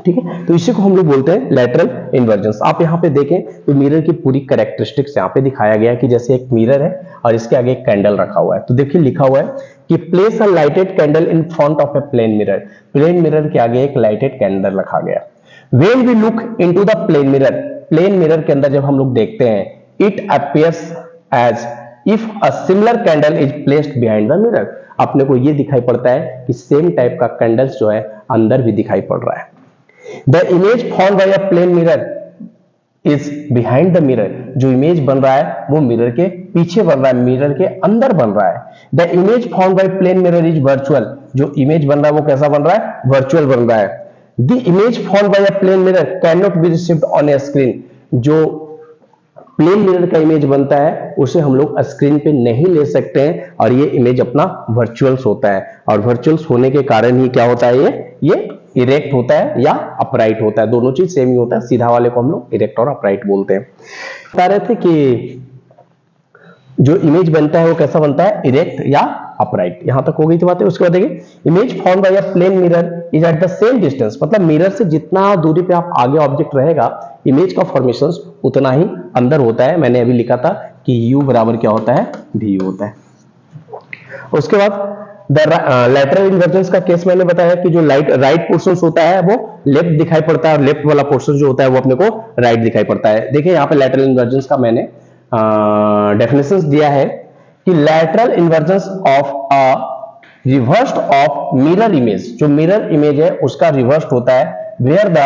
ठीक है, तो इसी को हम लोग बोलते हैं लैटरल इन्वर्जेंस। आप यहाँ पे देखें तो मिरर की पूरी कैरेक्टरिस्टिक्स यहाँ पे दिखाया गया है कि जैसे एक मिरर है और इसके आगे एक कैंडल रखा हुआ है। तो देखिए लिखा हुआ है कि place a lighted candle in front of a plane mirror. Plane mirror के आगे एक लाइटेड कैंडल रखा गया। When we look into the plane mirror के अंदर जब हम लोग देखते हैं, it appears as if a similar candle is placed behind the mirror. अपने को ये दिखाई पड़ता है कि सेम टाइप का कैंडल्स जो है अंदर भी दिखाई पड़ रहा है। The image formed by a plane mirror is behind the mirror। जो इमेज बन रहा है वो मिरर के पीछे बन रहा है, मिरर के अंदर बन रहा है। The image formed by plane mirror is virtual। जो इमेज बन रहा है वो कैसा बन रहा है, वर्चुअल बन रहा है। The image formed by a plane mirror cannot be received on a screen। जो प्लेन मिरर का इमेज बनता है उसे हम लोग स्क्रीन पे नहीं ले सकते हैं, और ये इमेज अपना वर्चुअल्स होता है। और वर्चुअल्स होने के कारण ही क्या होता है, ये इरेक्ट होता है या अपराइट होता है। दोनों चीज सेम ही होता है। सीधा वाले को हम लोग इरेक्ट और अपराइट बोलते हैं। बता रहे थे कि जो इमेज बनता है वो कैसा बनता है, इरेक्ट या अपराइट। यहां तक हो गई तो बातें। उसके बाद देखिए, image form by a plane mirror is at the same distance. मतलब मिरर से जितना दूरी पे आप आगे ऑब्जेक्ट रहेगा, इमेज का फॉर्मेशन उतना ही अंदर होता है। मैंने अभी लिखा था कि यू बराबर क्या होता है, वी होता है। उसके बाद लैटरल इन्वर्जेंस का केस मैंने बताया कि जो राइट पोर्शन होता है वो लेफ्ट दिखाई पड़ता है, और लेफ्ट वाला पोर्शन जो होता है वो अपने को राइट दिखाई पड़ता है। देखिए यहाँ पे लैटरल इन्वर्जेंस का मैंने डेफिनेशंस दिया है कि lateral inversion of a reversed of mirror image. जो मिरर इमेज है उसका रिवर्स्ड होता है where the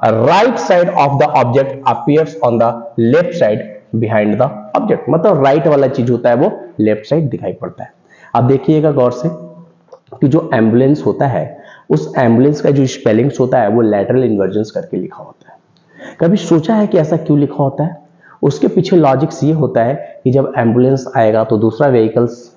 right side of the object appears on the left side behind the object. मतलब राइट वाला चीज होता है वो लेफ्ट साइड दिखाई पड़ता है। अब देखिएगा गौर से कि जो एम्बुलेंस होता है, उस एम्बुलेंस का जो स्पेलिंग्स होता है वो लैटरल इन्वर्जेंस करके लिखा होता है। कभी सोचा है कि ऐसा क्यों लिखा होता है? उसके पीछे लॉजिक्स ये होता है कि जब एम्बुलेंस आएगा तो दूसरा व्हीकल्स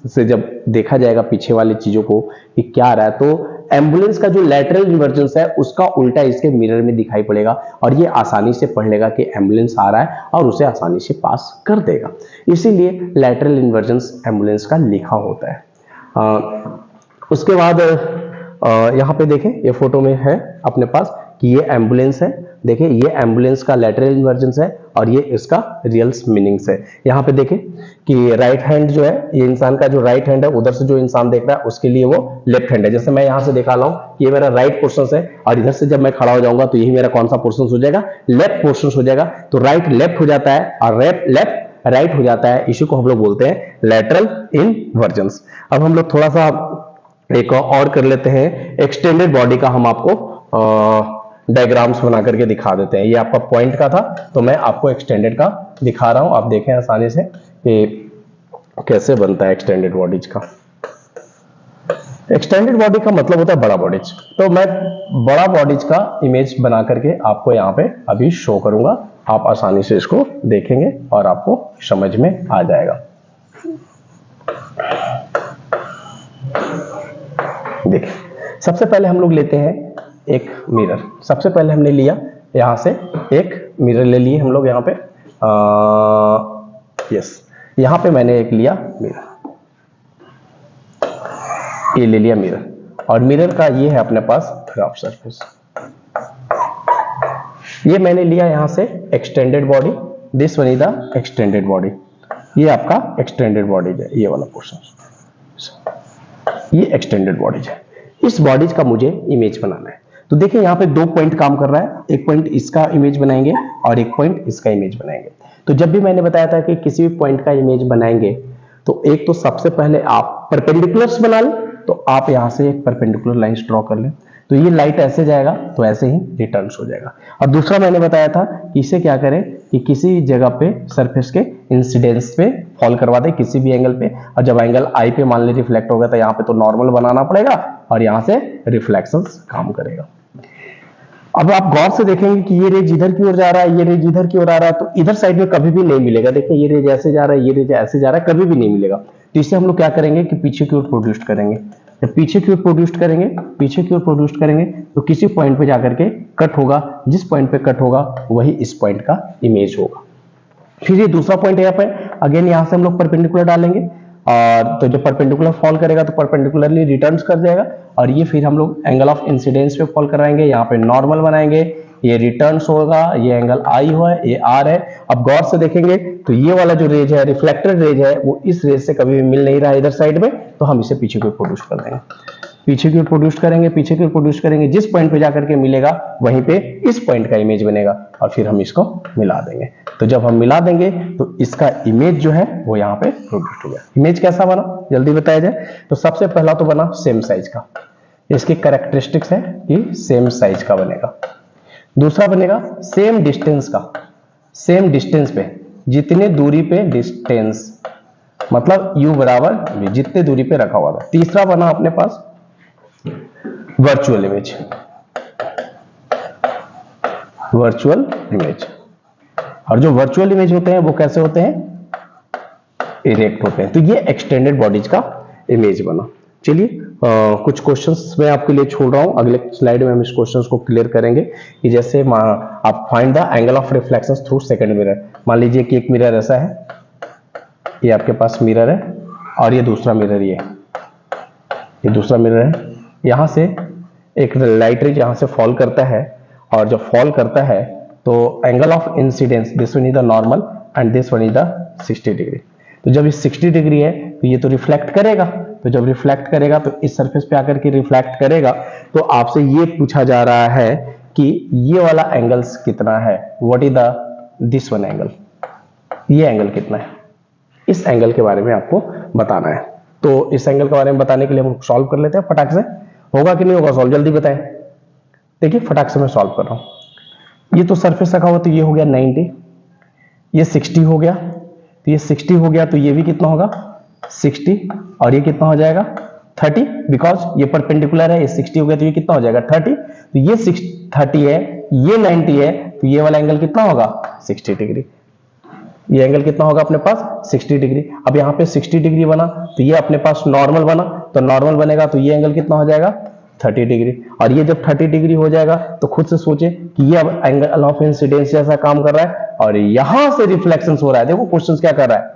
से जब देखा जाएगा पीछे वाली चीजों को कि क्या आ रहा है, तो एम्बुलेंस का जो लैटरल इन्वर्जेंस है उसका उल्टा इसके मिरर में दिखाई पड़ेगा, और ये आसानी से पढ़ लेगा कि एम्बुलेंस आ रहा है और उसे आसानी से पास कर देगा। इसीलिए लैटरल इन्वर्जेंस एम्बुलेंस का लिखा होता है। उसके बाद यहाँ पे देखें, ये फोटो में है अपने पास कि ये एम्बुलेंस है, देखिए ये एम्बुलेंस का लेटरल इन्वर्जेंस है और ये इसका रियल मीनिंग्स है। यहाँ पे देखें कि राइट हैंड जो है, ये इंसान का जो राइट हैंड है, उधर से जो इंसान देख रहा है उसके लिए वो लेफ्ट हैंड है। जैसे मैं यहाँ से दिखा रहा हूँ, ये मेरा राइट पोर्शन है और इधर से जब मैं खड़ा हो जाऊंगा तो यही मेरा कौन सा पोर्शन हो जाएगा, लेफ्ट पोर्शन हो जाएगा। तो राइट लेफ्ट हो जाता है और लेफ्ट राइट हो जाता है, इसी को हम लोग बोलते हैं लेटरल इन्वर्जेंस। अब हम लोग थोड़ा सा एक और कर लेते हैं, एक्सटेंडेड बॉडी का हम आपको डायग्राम्स बना करके दिखा देते हैं। ये आपका पॉइंट का था तो मैं आपको एक्सटेंडेड का दिखा रहा हूं, आप देखें आसानी से कि कैसे बनता है एक्सटेंडेड बॉडीज का। एक्सटेंडेड बॉडी का मतलब होता है बड़ा बॉडीज। तो मैं बड़ा बॉडीज का इमेज बना करके आपको यहाँ पे अभी शो करूंगा, आप आसानी से इसको देखेंगे और आपको समझ में आ जाएगा। देखिए सबसे पहले हम लोग लेते हैं एक मिरर। सबसे पहले हमने लिया यहां से एक मिरर ले लिए हम लोग यहाँ पे, यस यहां पे मैंने एक लिया मिरर, ये ले लिया मिरर और मिरर का ये है अपने पास रफ सरफेस। ये मैंने लिया यहां से extended body, this one is the extended body, ये आपका एक्सटेंडेड बॉडी है, ये वाला पोर्शन, ये एक्सटेंडेड बॉडीज है। इस बॉडीज का मुझे इमेज बनाना है। तो देखिए यहाँ पे 2 पॉइंट काम कर रहा है, एक पॉइंट इसका इमेज बनाएंगे और एक पॉइंट इसका इमेज बनाएंगे। तो जब भी मैंने बताया था कि किसी भी पॉइंट का इमेज बनाएंगे तो एक तो सबसे पहले आप परपेंडिकुलर्स बना लें, तो आप यहाँ से एक परपेंडिकुलर लाइन ड्रॉ कर लें, तो ये लाइट ऐसे जाएगा तो ऐसे ही रिटर्न हो जाएगा। और दूसरा मैंने बताया था कि इसे क्या करें कि किसी जगह पे सरफेस के इंसिडेंस पे फॉल करवा दे किसी भी एंगल पे, और जब एंगल आई पे मान ली रिफ्लेक्ट होगा तो यहाँ पे तो नॉर्मल बनाना पड़ेगा और यहाँ से रिफ्लेक्शंस काम करेगा। अब आप गौर से देखेंगे कि ये रेज इधर की ओर जा रहा है, ये रेज इधर की ओर आ रहा है, तो इधर साइड में कभी भी नहीं मिलेगा। देखिए ये रेज ऐसे जा रहा है, ये रेज ऐसे जा रहा है, कभी भी नहीं मिलेगा। तो इसे हम लोग क्या करेंगे कि पीछे की ओर प्रोड्यूस करेंगे। जब पीछे की ओर प्रोड्यूस करेंगे, पीछे की ओर प्रोड्यूस करेंगे तो किसी पॉइंट पे जाकर के कट होगा, जिस पॉइंट पे कट होगा वही इस पॉइंट का इमेज होगा। फिर ये दूसरा पॉइंट यहाँ पे अगेन यहाँ से हम लोग परपेंडिकुलर डालेंगे, और तो जब परपेंडिकुलर फॉल करेगा तो परपेंडिकुलरली रिटर्न्स कर जाएगा, और ये फिर हम लोग एंगल ऑफ इंसिडेंस पे फॉल कराएंगे, यहाँ पे नॉर्मल बनाएंगे, ये रिटर्न्स होगा, ये एंगल आई हुआ है, ये आर है। अब गौर से देखेंगे तो ये वाला जो रेज है, रिफ्लेक्टेड रेज है, वो इस रेज से कभी भी मिल नहीं रहा है इधर साइड में, तो हम इसे पीछे की ओर प्रोड्यूस कर देंगे, पीछे की ओर प्रोड्यूस करेंगे, पीछे की ओर प्रोड्यूस करेंगे, जिस पॉइंट पे जाकर के मिलेगा वहीं पे इस पॉइंट का इमेज बनेगा और फिर हम इसको मिला देंगे। तो जब हम मिला देंगे तो इसका इमेज जो है वो यहाँ पे प्रोड्यूस हो गया। इमेज कैसा बना जल्दी बताया जाए तो सबसे पहला तो बना सेम साइज का, इसकी कैरेक्टरिस्टिक्स है कि सेम साइज का बनेगा। दूसरा बनेगा सेम डिस्टेंस का, सेम डिस्टेंस पे जितने दूरी पे डिस्टेंस, मतलब u बराबर v, जितने दूरी पे रखा हुआ था। तीसरा बना अपने पास वर्चुअल इमेज, वर्चुअल इमेज। और जो वर्चुअल इमेज होते हैं वो कैसे होते हैं, इरेक्ट होते हैं। तो ये एक्सटेंडेड बॉडीज का इमेज बना। चलिए कुछ क्वेश्चंस मैं आपके लिए छोड़ रहा हूं, अगले स्लाइड में हम इस क्वेश्चंस को क्लियर करेंगे कि जैसे आप find the angle of reflections through second mirror. मान लीजिए कि एक मिरर ऐसा है, ये आपके पास मिरर है और ये दूसरा मिरर, ये दूसरा मिरर है। यहां से एक लाइट रेज यहां से फॉल करता है, और जब फॉल करता है तो angle of incidence, this one is the normal and this one is the 60 degree. तो जब ये 60 डिग्री है तो ये तो रिफ्लेक्ट करेगा, तो जब रिफ्लेक्ट करेगा तो इस सरफेस पे आकर के रिफ्लेक्ट करेगा। तो आपसे ये पूछा जा रहा है कि ये वाला एंगल्स कितना है, what is the this one angle, ये एंगल कितना है, इस एंगल के बारे में आपको बताना है। तो इस एंगल के बारे में बताने के लिए हम सॉल्व कर लेते हैं फटाक से। होगा कि नहीं होगा सॉल्व, जल्दी बताएं। देखिए फटाक से मैं सॉल्व कर रहा हूं। ये तो सरफेस रखा हुआ, तो ये हो गया 90, ये 60 हो गया, तो ये 60 हो गया, तो ये भी कितना होगा 60, और ये कितना हो जाएगा 30, बिकॉज ये परपेंडिकुलर है, ये 60 हो गया तो ये कितना हो जाएगा 30। तो ये 30 है, ये 90 है, तो ये वाला एंगल कितना होगा 60 डिग्री। ये एंगल कितना होगा अपने पास 60 डिग्री। अब यहाँ पे 60 डिग्री बना तो ये अपने पास नॉर्मल बना, तो नॉर्मल बनेगा तो ये एंगल कितना हो जाएगा 30 डिग्री। और ये जब 30 डिग्री हो जाएगा तो खुद से सोचे कि ये अब एंगल ऑफ इंसिडेंस जैसा काम कर रहा है और यहां से रिफ्लेक्शन हो रहा है। देखो क्वेश्चन क्या कर रहा है,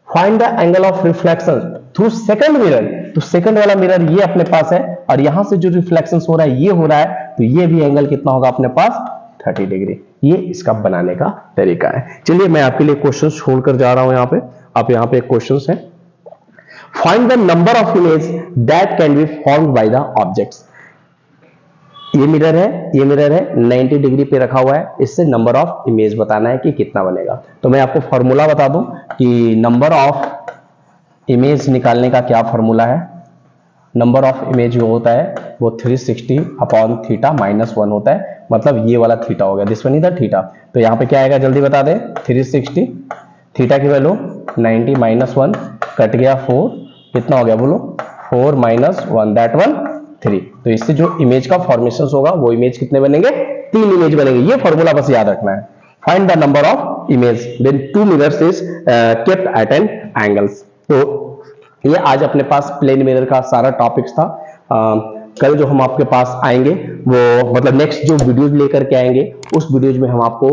find the angle of reflection through second mirror. तो सेकंड वाला मिरर ये अपने पास है और यहां से जो रिफ्लेक्शन हो रहा है ये हो रहा है, तो ये भी एंगल कितना होगा अपने पास 30 डिग्री। ये इसका बनाने का तरीका है। चलिए मैं आपके लिए क्वेश्चन छोड़कर जा रहा हूं यहां पे। आप यहां पे एक क्वेश्चन है, find the number of image that can be formed by the objects. ये मिरर है 90 डिग्री पे रखा हुआ है, इससे नंबर ऑफ इमेज बताना है कि कितना बनेगा। तो मैं आपको फॉर्मूला बता दूं कि नंबर ऑफ इमेज निकालने का क्या फॉर्मूला है। नंबर ऑफ इमेज जो होता है वो 360 अपॉन थीटा माइनस 1 होता है, मतलब ये वाला थीटा हो गया, this one is the theta. तो यहाँ पे क्या आएगा जल्दी बता दें, 360 थीटा की वैल्यू 90 माइनस 1 कट गया 4, कितना हो गया बोलो 4 माइनस 1 दैट वन 3। तो इससे जो इमेज का फॉर्मेशन होगा वो इमेज कितने बनेंगे, 3 इमेज बनेंगे। ये फॉर्मूला बस याद रखना है। Find the number of image when 2 mirrors is kept at an angles. तो ये आज अपने पास प्लेन मिरर का सारा टॉपिक्स था। कल जो हम आपके पास आएंगे वो मतलब नेक्स्ट जो वीडियोज लेकर के आएंगे उस वीडियोज में हम आपको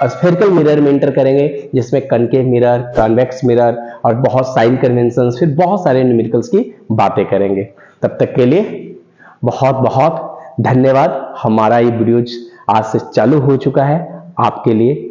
स्फेरिकल मिरर में इंटर करेंगे, जिसमें कनकेव मिरर, कॉन्वेक्स मिरर और बहुत साइन कन्वेंशंस, फिर बहुत सारे न्यूमेरिकल्स की बातें करेंगे। तब तक के लिए बहुत बहुत धन्यवाद। हमारा ये वीडियोज आज से चालू हो चुका है आपके लिए।